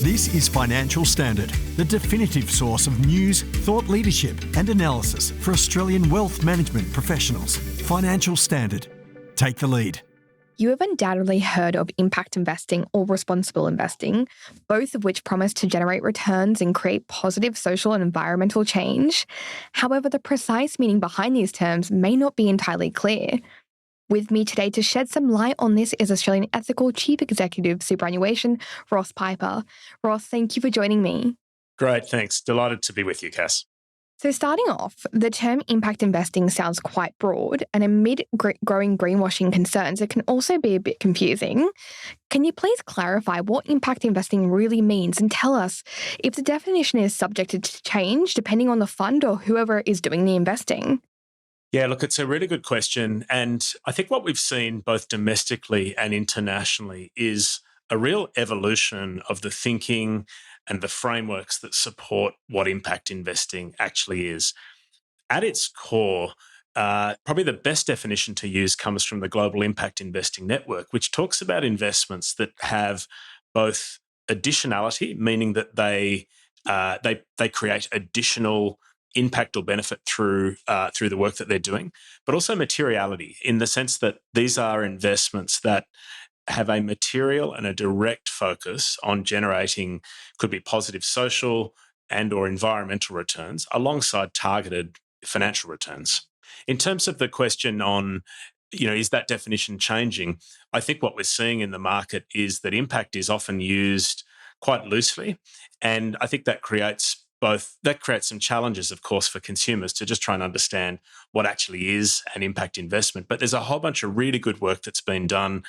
This is Financial Standard, the definitive source of news, thought leadership and analysis for Australian wealth management professionals. Financial Standard. Take the lead. You have undoubtedly heard of impact investing or responsible investing, both of which promise to generate returns and create positive social and environmental change. However, the precise meaning behind these terms may not be entirely clear. With me today to shed some light on this is Australian Ethical Chief Executive Superannuation, Ross Piper. Ross, thank you for joining me. Great, thanks. Delighted to be with you, Cass. So starting off, the term impact investing sounds quite broad, and amid growing greenwashing concerns, it can also be a bit confusing. Can you please clarify what impact investing really means and tell us if the definition is subjected to change depending on the fund or whoever is doing the investing? Yeah, look, it's a really good question. And I think what we've seen both domestically and internationally is a real evolution of the thinking and the frameworks that support what impact investing actually is. At its core, probably the best definition to use comes from the Global Impact Investing Network, which talks about investments that have both additionality, meaning that they create additional impact or benefit through the work that they're doing, but also materiality in the sense that these are investments that have a material and a direct focus on generating could be positive social and or environmental returns alongside targeted financial returns. In terms of the question on, is that definition changing? I think what we're seeing in the market is that impact is often used quite loosely, and I think that creates some challenges, of course, for consumers to just try and understand what actually is an impact investment. But there's a whole bunch of really good work that's been done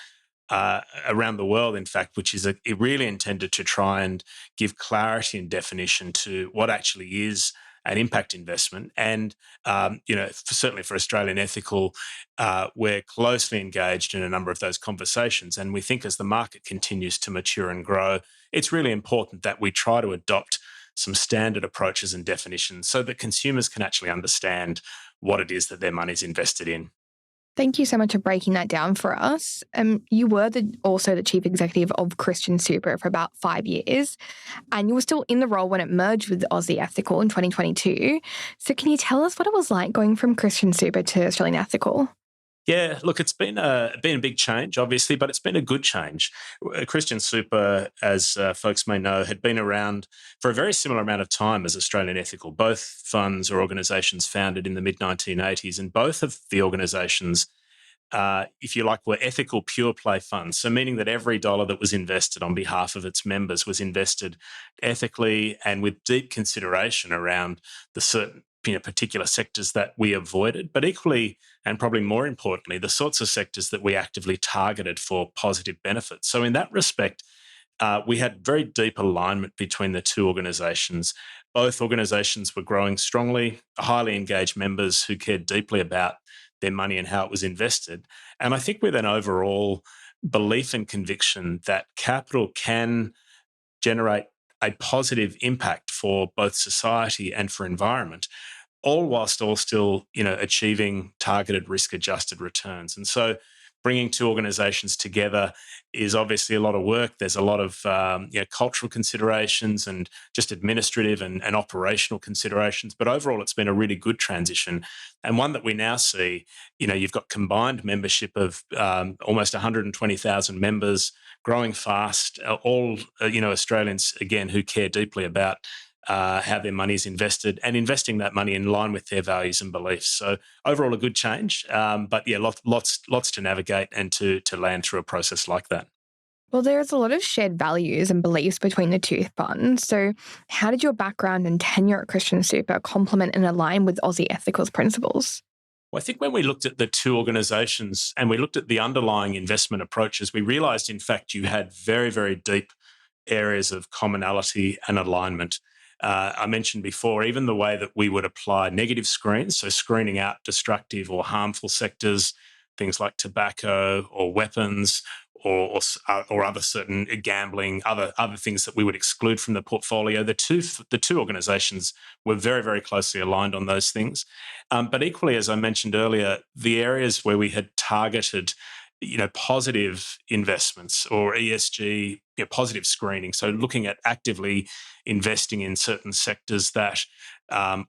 around the world, in fact, which is really intended to try and give clarity and definition to what actually is an impact investment. And, certainly for Australian Ethical, we're closely engaged in a number of those conversations. And we think as the market continues to mature and grow, it's really important that we try to adopt some standard approaches and definitions so that consumers can actually understand what it is that their money's invested in. Thank you so much for breaking that down for us. You were also the Chief Executive of Christian Super for about 5 years, and you were still in the role when it merged with Aussie Ethical in 2022. So can you tell us what it was like going from Christian Super to Australian Ethical? Yeah, look, it's been a big change, obviously, but it's been a good change. Christian Super, as folks may know, had been around for a very similar amount of time as Australian Ethical. Both funds or organisations founded in the mid-1980s, and both of the organisations, if you like, were ethical pure play funds. So meaning that every dollar that was invested on behalf of its members was invested ethically and with deep consideration around the certain particular sectors that we avoided, but equally, and probably more importantly, the sorts of sectors that we actively targeted for positive benefits. So in that respect, we had very deep alignment between the two organisations. Both organisations were growing strongly, highly engaged members who cared deeply about their money and how it was invested. And I think with an overall belief and conviction that capital can generate a positive impact for both society and for environment, all whilst still achieving targeted risk-adjusted returns. And so bringing two organisations together is obviously a lot of work. There's a lot of cultural considerations and just administrative and operational considerations. But overall, it's been a really good transition, and one that we now see. You've got combined membership of almost 120,000 members, growing fast. All Australians again who care deeply about how their money is invested and investing that money in line with their values and beliefs. So overall, a good change, but yeah, lots to navigate and to land through a process like that. Well, there's a lot of shared values and beliefs between the two funds. So how did your background and tenure at Christian Super complement and align with Aussie Ethical's principles? Well, I think when we looked at the two organisations and we looked at the underlying investment approaches, we realised, in fact, you had very, very deep areas of commonality and alignment. I mentioned before, even the way that we would apply negative screens, so screening out destructive or harmful sectors, things like tobacco or weapons or other certain gambling, other things that we would exclude from the portfolio. The two organisations were very, very closely aligned on those things. But equally, as I mentioned earlier, the areas where we had targeted positive investments or ESG, positive screening. So looking at actively investing in certain sectors that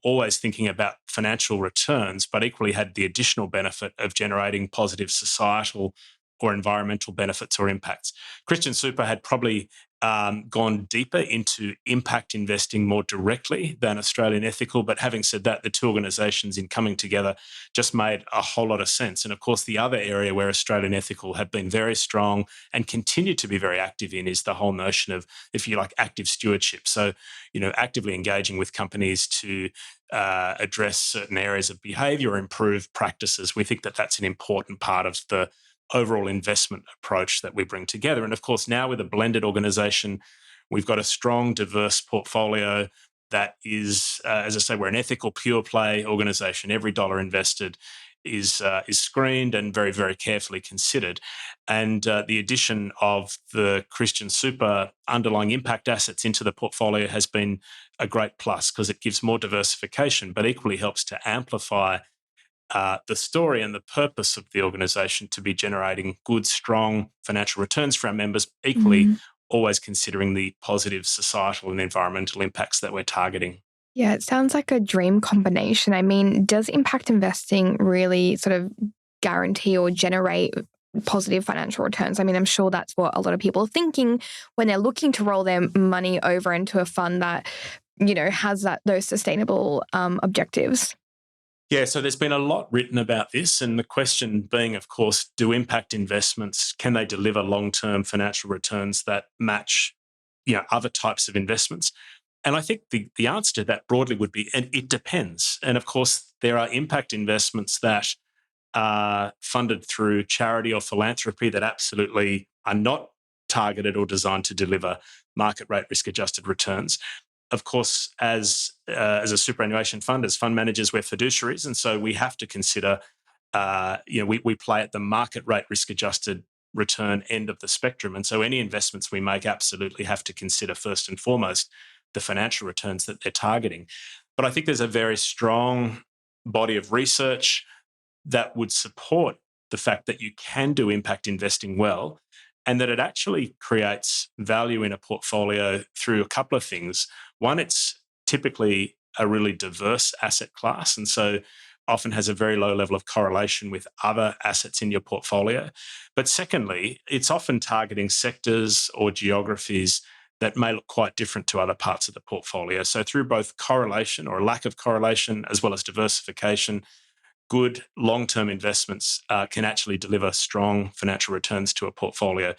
always thinking about financial returns, but equally had the additional benefit of generating positive societal or environmental benefits or impacts. Christian Super had probably gone deeper into impact investing more directly than Australian Ethical. But having said that, the two organisations in coming together just made a whole lot of sense. And of course, the other area where Australian Ethical have been very strong and continue to be very active in is the whole notion of, if you like, active stewardship. So, actively engaging with companies to address certain areas of behaviour or improve practices. We think that that's an important part of the overall investment approach that we bring together. And of course, now with a blended organisation, we've got a strong, diverse portfolio that is, as I say, we're an ethical, pure play organisation. Every dollar invested is screened and very, very carefully considered. And the addition of the Christian Super underlying impact assets into the portfolio has been a great plus because it gives more diversification, but equally helps to amplify the story and the purpose of the organisation to be generating good, strong financial returns for our members, equally always considering the positive societal and environmental impacts that we're targeting. Yeah, it sounds like a dream combination. I mean, does impact investing really sort of guarantee or generate positive financial returns? I mean, I'm sure that's what a lot of people are thinking when they're looking to roll their money over into a fund that, has those sustainable objectives. Yeah, so there's been a lot written about this, and the question being, of course, do impact investments, can they deliver long-term financial returns that match, other types of investments? And I think the answer to that broadly would be, and it depends. And of course, there are impact investments that are funded through charity or philanthropy that absolutely are not targeted or designed to deliver market rate risk-adjusted returns. Of course, as a superannuation fund, as fund managers, we're fiduciaries, and so we have to consider, we play at the market rate risk-adjusted return end of the spectrum, and so any investments we make absolutely have to consider first and foremost the financial returns that they're targeting. But I think there's a very strong body of research that would support the fact that you can do impact investing well, and that it actually creates value in a portfolio through a couple of things. One, it's typically a really diverse asset class, and so often has a very low level of correlation with other assets in your portfolio. But secondly, it's often targeting sectors or geographies that may look quite different to other parts of the portfolio. So through both correlation or lack of correlation, as well as diversification, good long-term investments can actually deliver strong financial returns to a portfolio.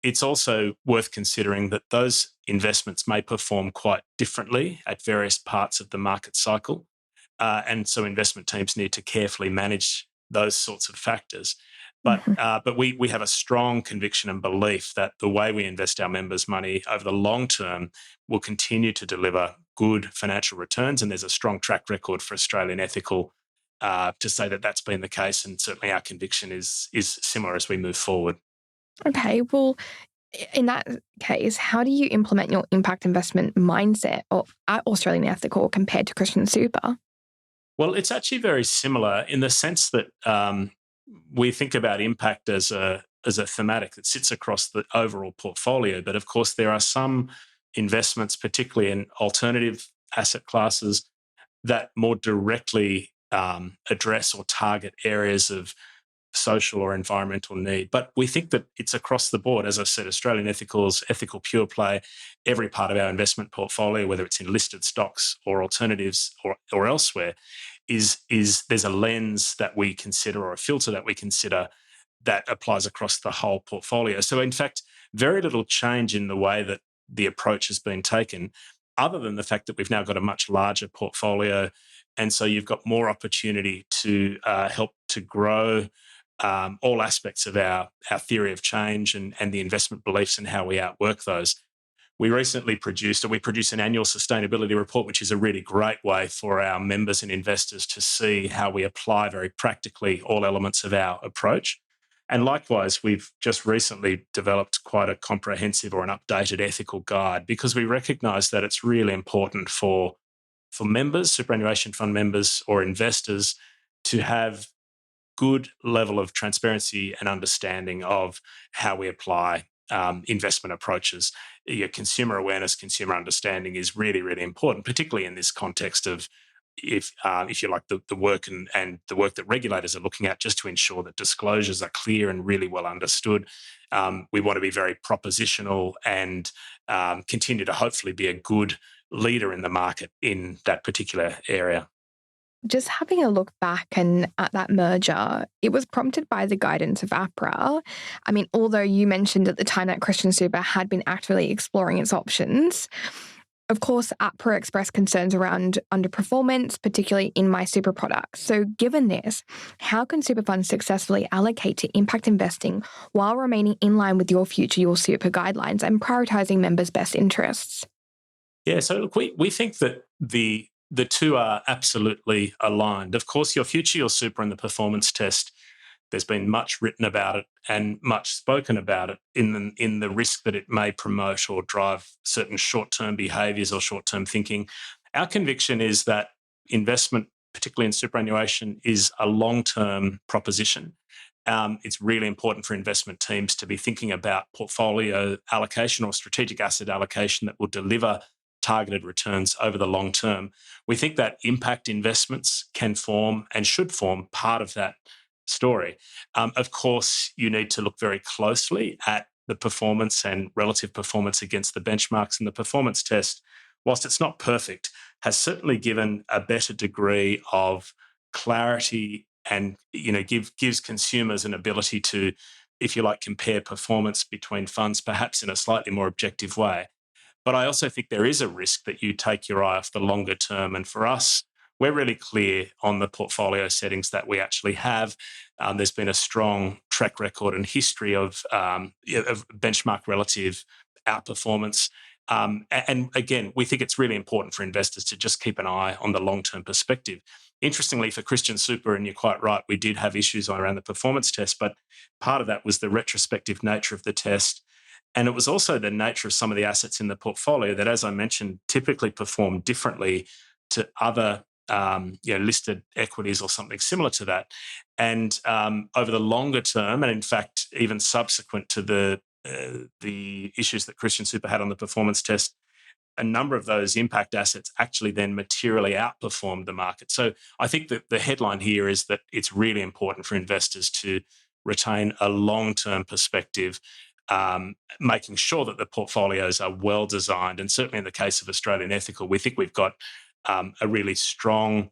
It's also worth considering that those investments may perform quite differently at various parts of the market cycle. And so investment teams need to carefully manage those sorts of factors. But we have a strong conviction and belief that the way we invest our members' money over the long term will continue to deliver good financial returns. And there's a strong track record for Australian Ethical to say that that's been the case, and certainly our conviction is similar as we move forward. Okay, well, in that case, how do you implement your impact investment mindset at Australian Ethical compared to Christian Super? Well, it's actually very similar in the sense that we think about impact as a thematic that sits across the overall portfolio. But of course, there are some investments, particularly in alternative asset classes, that more directly address or target areas of social or environmental need. But we think that it's across the board. As I said, Australian Ethical's ethical pure play, every part of our investment portfolio, whether it's in listed stocks or alternatives or elsewhere, is there's a lens that we consider or a filter that we consider that applies across the whole portfolio. So in fact, very little change in the way that the approach has been taken, other than the fact that we've now got a much larger portfolio. And so you've got more opportunity to help to grow all aspects of our theory of change and the investment beliefs and how we outwork those. We recently produce an annual sustainability report, which is a really great way for our members and investors to see how we apply very practically all elements of our approach. And likewise, we've just recently developed quite a comprehensive or an updated ethical guide because we recognise that it's really important for members, superannuation fund members or investors to have good level of transparency and understanding of how we apply investment approaches. Your consumer awareness, consumer understanding is really, really important, particularly in this context of if you like the work and the work that regulators are looking at, just to ensure that disclosures are clear and really well understood. We want to be very propositional and continue to hopefully be a good leader in the market in that particular area. Just having a look back and at that merger, it was prompted by the guidance of APRA. I mean, although you mentioned at the time that Christian Super had been actively exploring its options, of course, APRA expressed concerns around underperformance, particularly in my super products. So, given this, how can super funds successfully allocate to impact investing while remaining in line with your future, your super guidelines and prioritizing members' best interests? Yeah, so look, we think that the two are absolutely aligned. Of course, your future, your super, and the performance test. There's been much written about it and much spoken about it in the risk that it may promote or drive certain short-term behaviours or short-term thinking. Our conviction is that investment, particularly in superannuation, is a long-term proposition. It's really important for investment teams to be thinking about portfolio allocation or strategic asset allocation that will deliver targeted returns over the long term. We think that impact investments can form and should form part of that story. Of course, you need to look very closely at the performance and relative performance against the benchmarks, and the performance test, whilst it's not perfect, has certainly given a better degree of clarity and gives consumers an ability to, if you like, compare performance between funds, perhaps in a slightly more objective way. But I also think there is a risk that you take your eye off the longer term. And for us, we're really clear on the portfolio settings that we actually have. There's been a strong track record and history of benchmark relative outperformance. And again, we think it's really important for investors to just keep an eye on the long-term perspective. Interestingly, for Christian Super, and you're quite right, we did have issues around the performance test, but part of that was the retrospective nature of the test. And it was also the nature of some of the assets in the portfolio that, as I mentioned, typically perform differently to other listed equities or something similar to that. And over the longer term, and in fact, even subsequent to the issues that Christian Super had on the performance test, a number of those impact assets actually then materially outperformed the market. So I think that the headline here is that it's really important for investors to retain a long-term perspective, making sure that the portfolios are well designed. And certainly in the case of Australian Ethical, we think we've got a really strong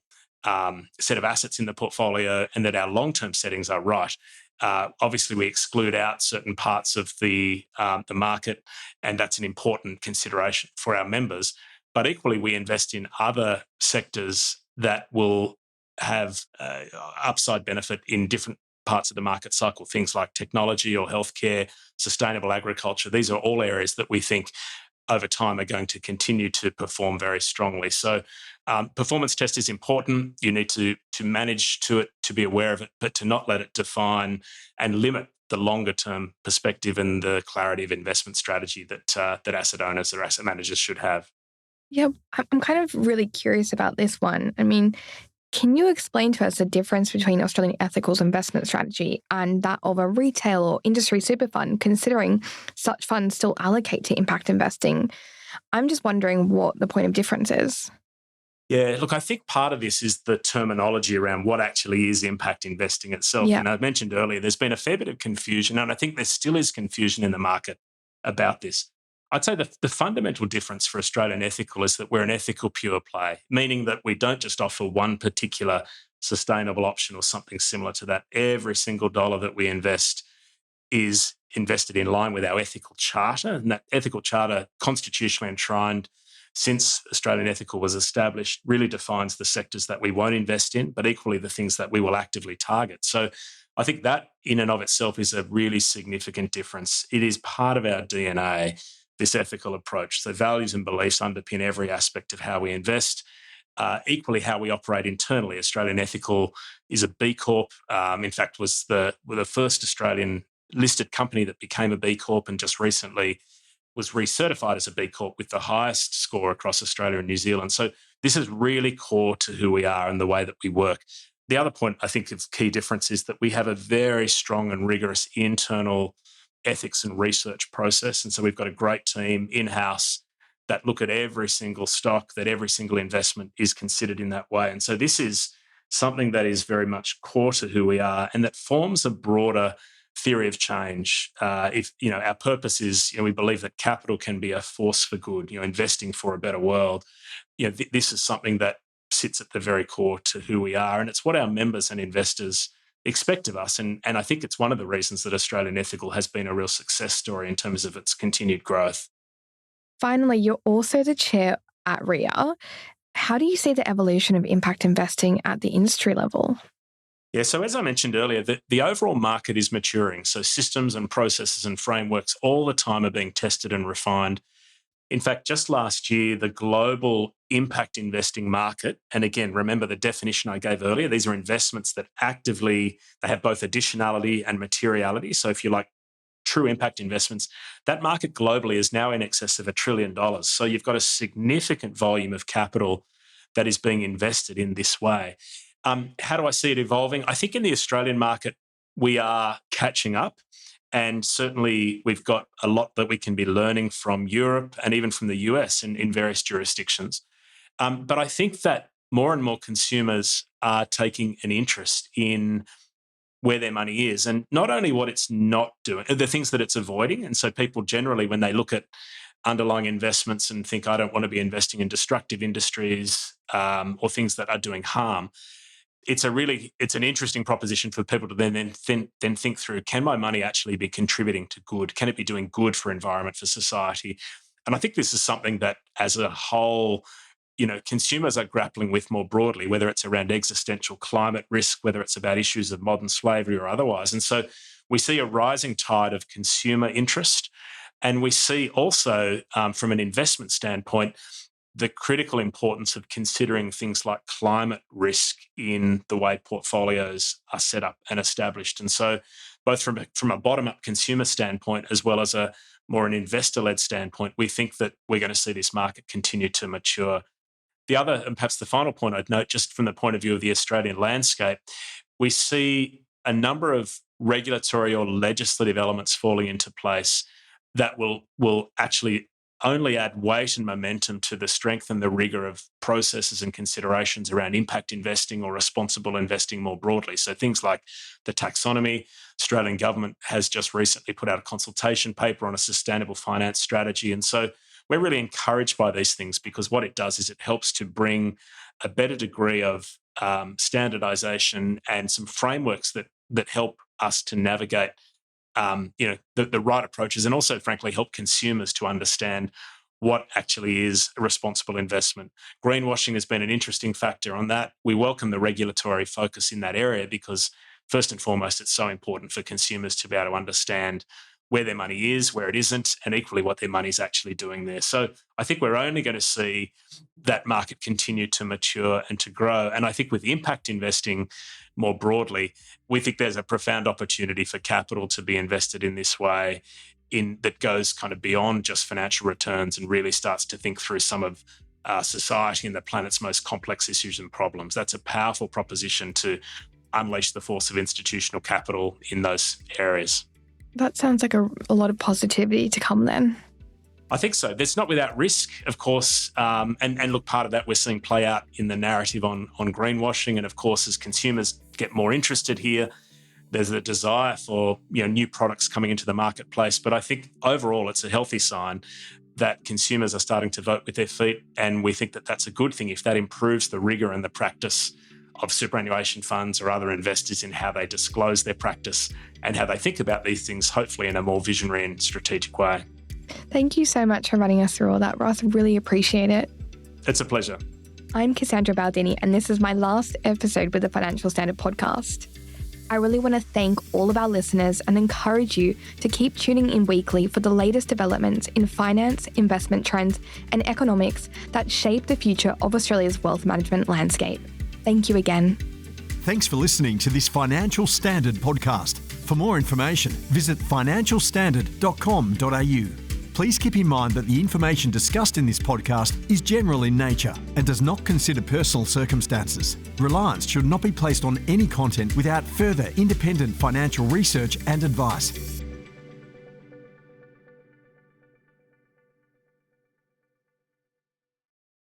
set of assets in the portfolio, and that our long-term settings are right. Obviously, we exclude out certain parts of the market, and that's an important consideration for our members. But equally, we invest in other sectors that will have upside benefit in different parts of the market cycle, things like technology or healthcare, sustainable agriculture. These are all areas that we think over time are going to continue to perform very strongly. So performance test is important. You need to manage to it, to be aware of it, but to not let it define and limit the longer term perspective and the clarity of investment strategy that asset owners or asset managers should have. Yeah, I'm kind of really curious about this one. I mean, can you explain to us the difference between Australian Ethical's investment strategy and that of a retail or industry super fund, considering such funds still allocate to impact investing? I'm just wondering what the point of difference is. Yeah, look, I think part of this is the terminology around what actually is impact investing itself. Yeah. And I mentioned earlier, there's been a fair bit of confusion, and I think there still is confusion in the market about this. I'd say the fundamental difference for Australian Ethical is that we're an ethical pure play, meaning that we don't just offer one particular sustainable option or something similar to that. Every single dollar that we invest is invested in line with our ethical charter, and that ethical charter, constitutionally enshrined since Australian Ethical was established, really defines the sectors that we won't invest in, but equally the things that we will actively target. So I think that in and of itself is a really significant difference. It is part of our DNA, this ethical approach. So values and beliefs underpin every aspect of how we invest. Equally, how we operate internally. Australian Ethical is a B Corp. In fact, was the first Australian listed company that became a B Corp, and just recently was recertified as a B Corp with the highest score across Australia and New Zealand. So this is really core to who we are and the way that we work. the other point I think is key difference is that we have a very strong and rigorous internal ethics and research process. And so we've got a great team in-house that look at every single stock, that every single investment is considered in that way. And so this is something that is very much core to who we are and that forms a broader theory of change. If our purpose is, we believe that capital can be a force for good, investing for a better world. This is something that sits at the very core to who we are, and it's what our members and investors expect of us. And I think it's one of the reasons that Australian Ethical has been a real success story in terms of its continued growth. Finally, you're also the chair at RIA. How do you see the evolution of impact investing at the industry level? Yeah, so as I mentioned earlier, the overall market is maturing. So systems and processes and frameworks all the time are being tested and refined. In fact, just last year, the global impact investing market, and again, remember the definition I gave earlier, these are investments that they have both additionality and materiality. So if you like true impact investments, that market globally is now in excess of $1 trillion. So you've got a significant volume of capital that is being invested in this way. How do I see it evolving? I think in the Australian market, we are catching up. And certainly we've got a lot that we can be learning from Europe and even from the US in various jurisdictions. But I think that more and more consumers are taking an interest in where their money is and not only what it's not doing, the things that it's avoiding. And so people generally, when they look at underlying investments and think, I don't want to be investing in destructive industries or things that are doing harm, it's an interesting proposition for people to then think through, can my money actually be contributing to good? Can it be doing good for environment, for society? And I think this is something that as a whole, consumers are grappling with more broadly, whether it's around existential climate risk, whether it's about issues of modern slavery or otherwise. And so we see a rising tide of consumer interest. And we see also from an investment standpoint, the critical importance of considering things like climate risk in the way portfolios are set up and established. And so both from a bottom-up consumer standpoint as well as an investor-led standpoint, we think that we're going to see this market continue to mature. The other, and perhaps the final point I'd note, just from the point of view of the Australian landscape, we see a number of regulatory or legislative elements falling into place that will actually only add weight and momentum to the strength and the rigour of processes and considerations around impact investing or responsible investing more broadly. So things like the taxonomy. Australian government has just recently put out a consultation paper on a sustainable finance strategy. And so we're really encouraged by these things because what it does is it helps to bring a better degree of standardisation and some frameworks that help us to navigate the right approaches and also, frankly, help consumers to understand what actually is a responsible investment. Greenwashing has been an interesting factor on that. We welcome the regulatory focus in that area because, first and foremost, it's so important for consumers to be able to understand where their money is, where it isn't, and equally what their money is actually doing there. So I think we're only going to see that market continue to mature and to grow. And I think with impact investing more broadly, we think there's a profound opportunity for capital to be invested in this way that goes kind of beyond just financial returns and really starts to think through some of society and the planet's most complex issues and problems. That's a powerful proposition to unleash the force of institutional capital in those areas. That sounds like a lot of positivity to come then. I think so. That's not without risk, of course. And look, part of that we're seeing play out in the narrative on greenwashing. And of course, as consumers get more interested here, there's a desire for new products coming into the marketplace. But I think overall, it's a healthy sign that consumers are starting to vote with their feet. And we think that that's a good thing if that improves the rigour and the practice of superannuation funds or other investors in how they disclose their practice and how they think about these things, hopefully in a more visionary and strategic way. Thank you so much for running us through all that, Ross. Really appreciate it. It's a pleasure. I'm Cassandra Baldini, and this is my last episode with the Financial Standard podcast. I really want to thank all of our listeners and encourage you to keep tuning in weekly for the latest developments in finance, investment trends, and economics that shape the future of Australia's wealth management landscape. Thank you again. Thanks for listening to this Financial Standard podcast. For more information, visit financialstandard.com.au. Please keep in mind that the information discussed in this podcast is general in nature and does not consider personal circumstances. Reliance should not be placed on any content without further independent financial research and advice.